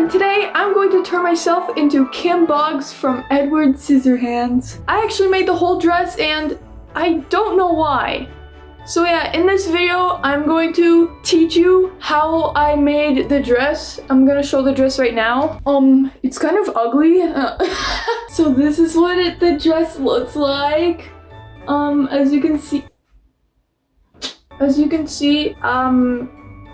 and today I'm going to turn myself into Kim Boggs from Edward Scissorhands. I actually made the whole dress and I don't know why. So yeah, in this video, I'm going to teach you how I made the dress. I'm gonna show the dress right now. It's kind of ugly. So this is what the dress looks like. As you can see,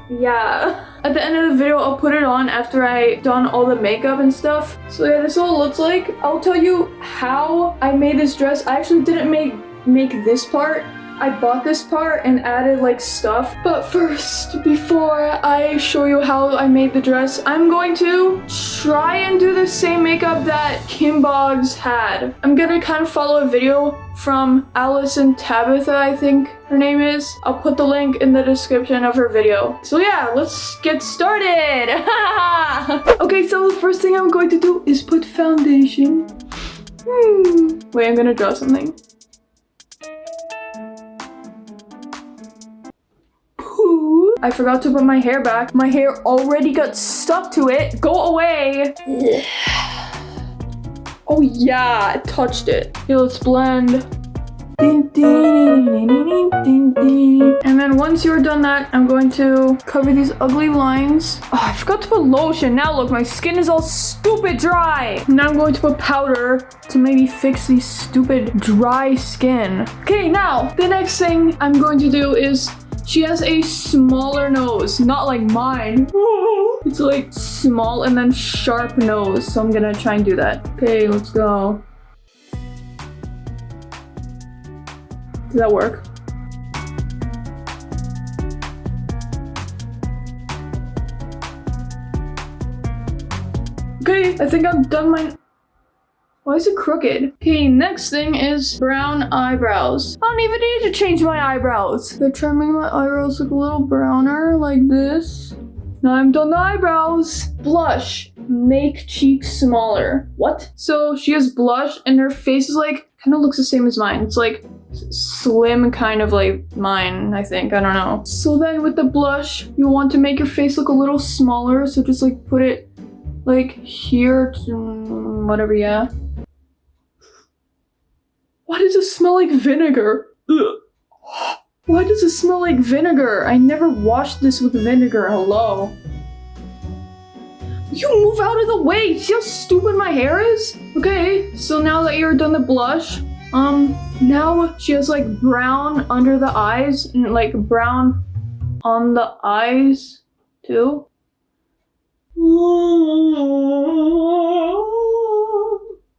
yeah. At the end of the video, I'll put it on after I done all the makeup and stuff. So yeah, this is what it looks like. I'll tell you how I made this dress. I actually didn't make this part. I bought this part and added like stuff. But first, before I show you how I made the dress, I'm going to try and do the same makeup that Kim Boggs had. I'm gonna kind of follow a video from Alyson Tabbitha, I think her name is. I'll put the link in the description of her video. So yeah, let's get started. Okay, so the first thing I'm going to do is put foundation. Wait, I'm gonna draw something. I forgot to put my hair back. My hair already got stuck to it. Go away. Oh yeah, I touched it. Okay, let's blend. And then once you're done that, I'm going to cover these ugly lines. Oh, I forgot to put lotion. Now look, my skin is all stupid dry. Now I'm going to put powder to maybe fix these stupid dry skin. Okay, now the next thing I'm going to do is she has a smaller nose, not like mine. It's like small and then sharp nose, so I'm gonna try and do that. Okay, let's go. Does that work? Okay, I think I'm done my... Why is it crooked? Okay, next thing is brown eyebrows. I don't even need to change my eyebrows. They're trimming my eyebrows look a little browner, like this. Now I'm done the eyebrows. Blush. Make cheeks smaller. What? So she has blush and her face is like, kind of looks the same as mine. It's like slim, kind of like mine, I think. I don't know. So then with the blush, you want to make your face look a little smaller. So just like put it like here to whatever, yeah. Why does it smell like vinegar? Ugh. Why does it smell like vinegar? I never washed this with vinegar. Hello? You move out of the way! See how stupid my hair is? Okay, so now that you're done the blush, now she has like brown under the eyes and like brown on the eyes too.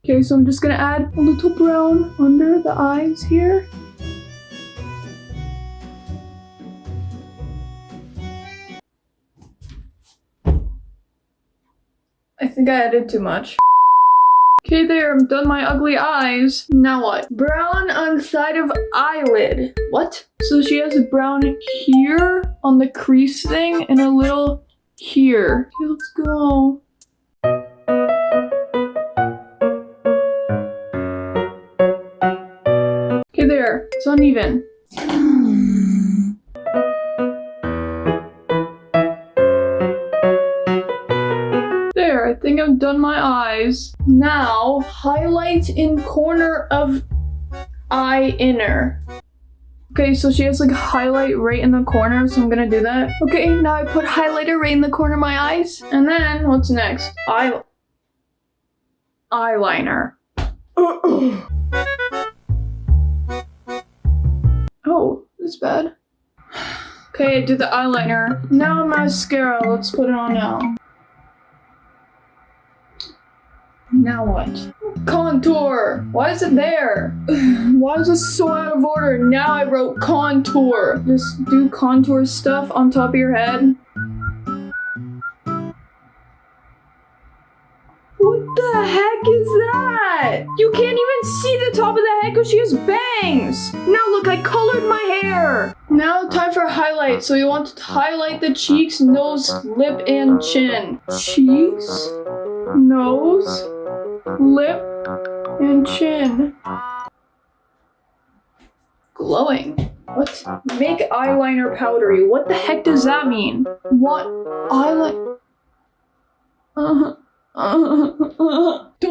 Okay, so I'm just gonna add a little brown under the eyes here. I think I added too much. Okay, there, I'm done my ugly eyes. Now what? Brown on side of eyelid. What? So she has a brown here on the crease thing and a little here. Okay, let's go. Okay, there. It's uneven. There, I think I've done my eyes. Now, highlight in corner of eye inner. Okay, so she has like highlight right in the corner, so I'm gonna do that. Okay, now I put highlighter right in the corner of my eyes. And then, what's next? Eyeliner. Oh, that's bad. Okay, I did the eyeliner. Now mascara, let's put it on now. Now what? Contour! Why is it there? Why is this so out of order? Now I wrote contour. Just do contour stuff on top of your head. What the heck is that? You can't even see the top of the head because she has bangs. Now look, I colored my hair. Now time for highlight. So you want to highlight the cheeks, nose, lip, and chin. Cheeks, nose, lip, and chin. Glowing. What? Make eyeliner powdery. What the heck does that mean? What? Eyeliner? Don't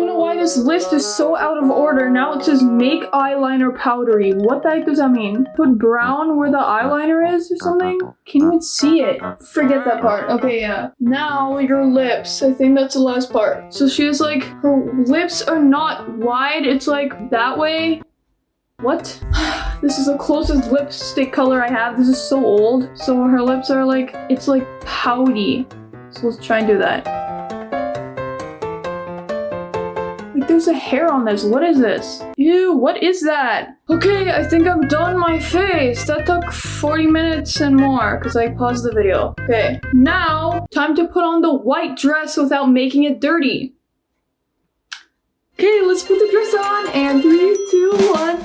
know why this list is so out of order. Now it says make eyeliner powdery. What the heck does that mean? Put brown where the eyeliner is or something? Can't even see it. Forget that part. Okay, yeah. Now your lips. I think that's the last part. So she has like, her lips are not wide. It's like that way. What? This is the closest lipstick color I have. This is so old. So her lips are like, it's like pouty. So let's try and do that. Like there's a hair on this. What is this? Ew, what is that? Okay, I think I'm done my face. That took 40 minutes and more because I paused the video. Okay, now time to put on the white dress without making it dirty. Okay, let's put the dress on, and 3, 2, 1.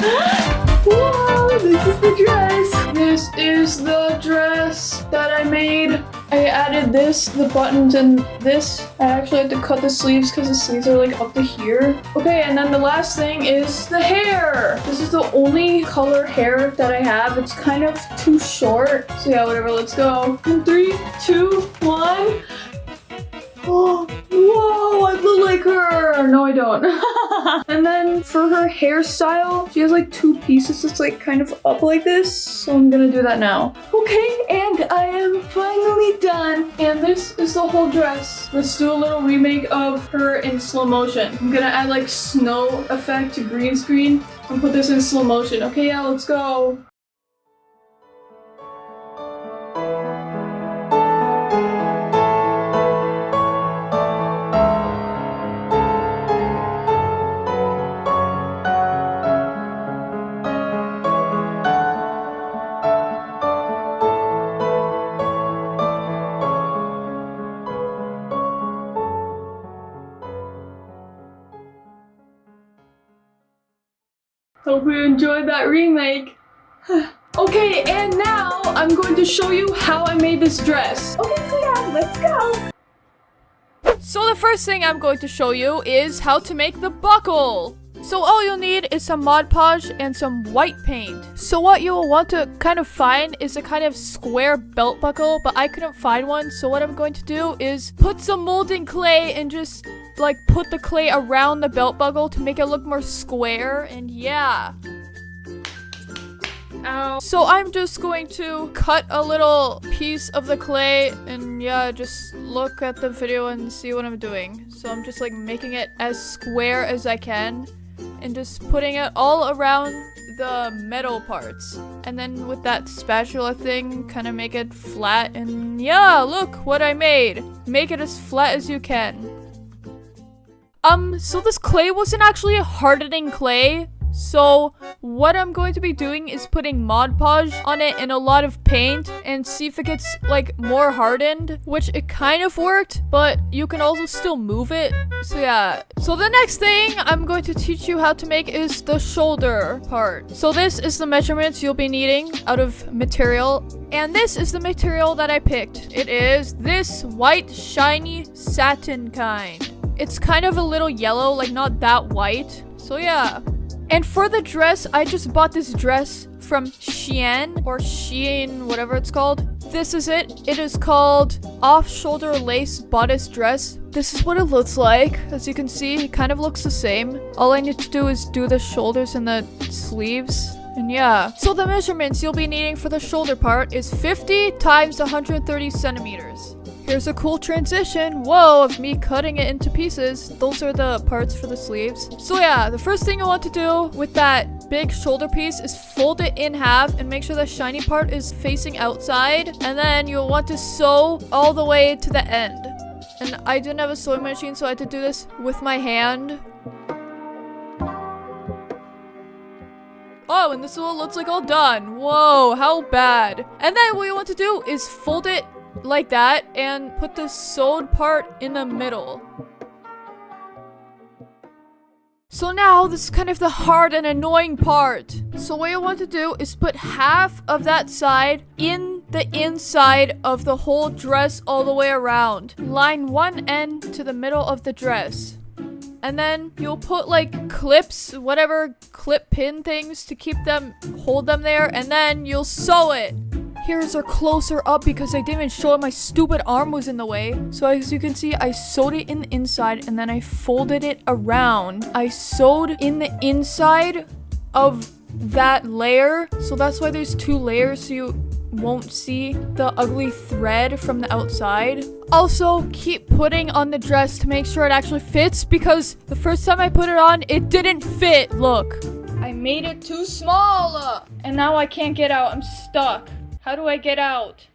Whoa, this is the dress. This is the dress that I made. I added this, the buttons, and this. I actually had to cut the sleeves because the sleeves are like up to here. Okay, and then the last thing is the hair. This is the only color hair that I have. It's kind of too short. So yeah, whatever, let's go. In 3, 2, 1. Oh, whoa, I look like her. No, I don't. And then for her hairstyle, she has like 2 pieces that's like kind of up like this. So I'm gonna do that now. Okay, and I am finally done. And this is the whole dress. Let's do a little remake of her in slow motion. I'm gonna add like snow effect to green screen and put this in slow motion. Okay, yeah, let's go. Hope you enjoyed that remake. Okay, and now I'm going to show you how I made this dress. Okay, so yeah, let's go. So the first thing I'm going to show you is how to make the buckle. So all you'll need is some Mod Podge and some white paint. So what you will want to kind of find is a kind of square belt buckle, but I couldn't find one. So what I'm going to do is put some molding clay and just like put the clay around the belt buckle to make it look more square, and yeah. Ow. So I'm just going to cut a little piece of the clay, and yeah, just look at the video and see what I'm doing. So I'm just like making it as square as I can and just putting it all around the metal parts. And then with that spatula thing, kind of make it flat, and yeah, look what I made. Make it as flat as you can. So this clay wasn't actually a hardening clay. So what I'm going to be doing is putting Mod Podge on it and a lot of paint and see if it gets like more hardened, which it kind of worked, but you can also still move it. So yeah. So the next thing I'm going to teach you how to make is the shoulder part. So this is the measurements you'll be needing out of material. And this is the material that I picked. It is this white shiny satin kind. It's kind of a little yellow, like not that white. So yeah. And for the dress, I just bought this dress from Shein or Shein, whatever it's called. This is it. It is called off-shoulder lace bodice dress. This is what it looks like. As you can see, it kind of looks the same. All I need to do is do the shoulders and the sleeves. And yeah. So the measurements you'll be needing for the shoulder part is 50 times 130 centimeters. Here's a cool transition, whoa, of me cutting it into pieces. Those are the parts for the sleeves. So yeah, the first thing you want to do with that big shoulder piece is fold it in half and make sure the shiny part is facing outside. And then you'll want to sew all the way to the end. And I didn't have a sewing machine, so I had to do this with my hand. Oh, and this is what it looks like all done. Whoa, how bad. And then what you want to do is fold it like that and put the sewed part in the middle. So now this is kind of the hard and annoying part. So what you want to do is put half of that side in the inside of the whole dress all the way around. Line one end to the middle of the dress. And then you'll put like clips, whatever clip pin things to keep them, hold them there, and then you'll sew it. here's a closer up because I didn't even show it. My stupid arm was in the way. So as you can see, I sewed it in the inside and then I folded it around. I sewed in the inside of that layer. So that's why there's 2 layers, so you won't see the ugly thread from the outside. Also, keep putting on the dress to make sure it actually fits, because the first time I put it on, it didn't fit. Look, I made it too small and now I can't get out. I'm stuck. How do I get out?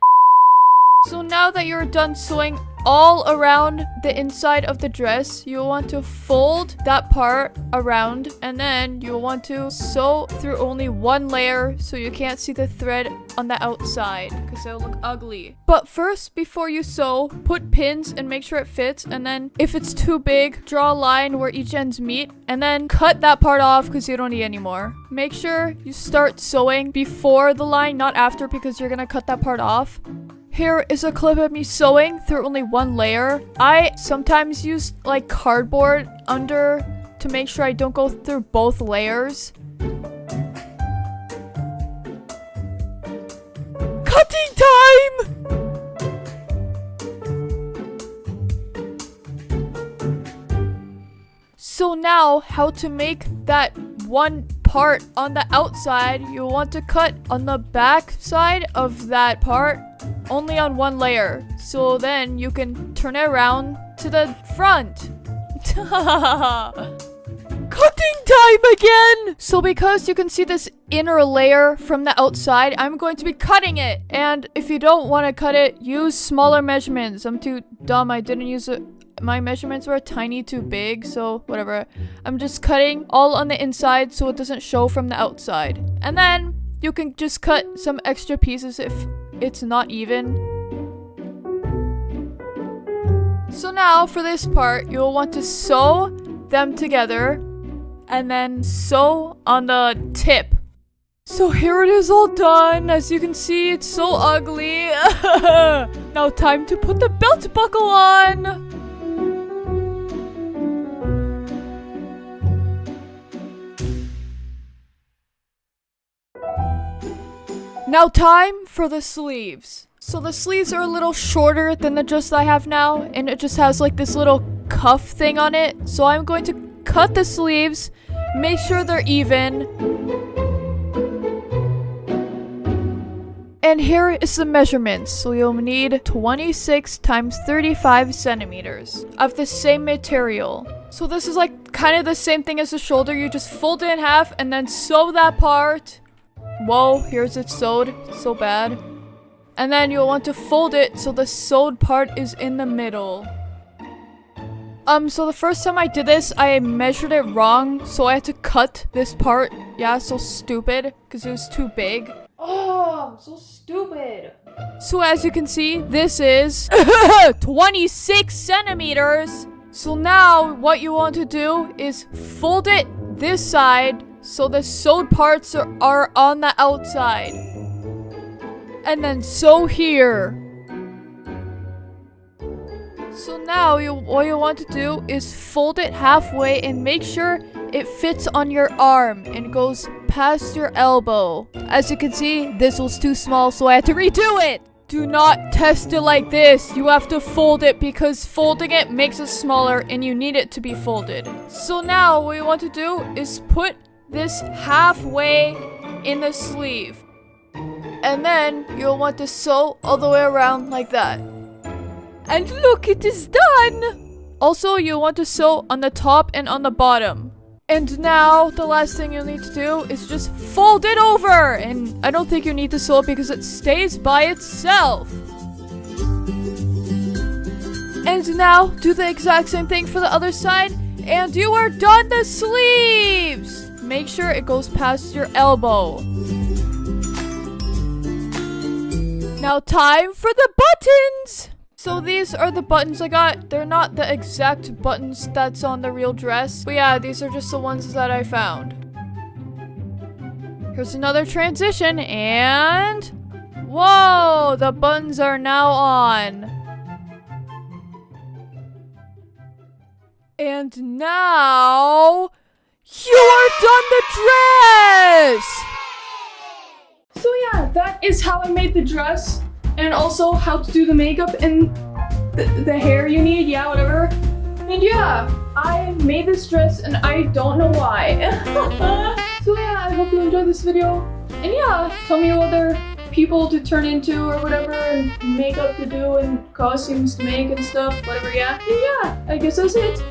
So now that you're done sewing all around the inside of the dress, you'll want to fold that part around, and then you'll want to sew through only 1 layer so you can't see the thread on the outside because it'll look ugly. But first, before you sew, put pins and make sure it fits, and then if it's too big, draw a line where each ends meet and then cut that part off because you don't need any more. Make sure you start sewing before the line, not after, because you're gonna cut that part off. Here is a clip of me sewing through only 1 layer. I sometimes use like cardboard under to make sure I don't go through both layers. Cutting time! So now, how to make that 1 part on the outside, you'll want to cut on the back side of that part only on 1 layer, so then you can turn it around to the front. Cutting time again! So because you can see this inner layer from the outside, I'm going to be cutting it. And if you don't want to cut it, use smaller measurements. I'm too dumb. I didn't use it. My measurements were tiny too big, so whatever. I'm just cutting all on the inside so it doesn't show from the outside. And then you can just cut some extra pieces if it's not even. So now for this part, you'll want to sew them together and then sew on the tip. So here it is all done. As you can see, it's so ugly. Now time to put the belt buckle on. Now time for the sleeves. So the sleeves are a little shorter than the dress I have now, and it just has like this little cuff thing on it. So I'm going to cut the sleeves, make sure they're even. And here is the measurements. So you'll need 26 times 35 centimeters of the same material. So this is like kind of the same thing as the shoulder. You just fold it in half and then sew that part. Whoa, here's it sewed. So bad. And then you'll want to fold it so the sewed part is in the middle. So the first time I did this, I measured it wrong, so I had to cut this part. Yeah, so stupid, because it was too big. Oh, I'm so stupid. So as you can see, this is 26 centimeters. So now what you want to do is fold it this side so the sewed parts are on the outside. And then sew here. So now what you want to do is fold it halfway and make sure it fits on your arm and goes past your elbow. As you can see, this was too small, so I had to redo it. Do not test it like this. You have to fold it because folding it makes it smaller and you need it to be folded. So now what you want to do is put this halfway in the sleeve. And then you'll want to sew all the way around like that. And look, it is done! Also, you'll want to sew on the top and on the bottom. And now, the last thing you'll need to do is just fold it over! And I don't think you need to sew it because it stays by itself. And now, do the exact same thing for the other side. And you are done the sleeves! Make sure it goes past your elbow. Now time for the buttons! So these are the buttons I got. They're not the exact buttons that's on the real dress. But yeah, these are just the ones that I found. Here's another transition and... Whoa! The buttons are now on. And now... You are done the dress! So yeah, that is how I made the dress, and also how to do the makeup and the hair you need, yeah, whatever. And yeah, I made this dress and I don't know why. So yeah, I hope you enjoyed this video. And yeah, tell me what other people to turn into or whatever, and makeup to do and costumes to make and stuff, whatever, yeah. And yeah, I guess that's it.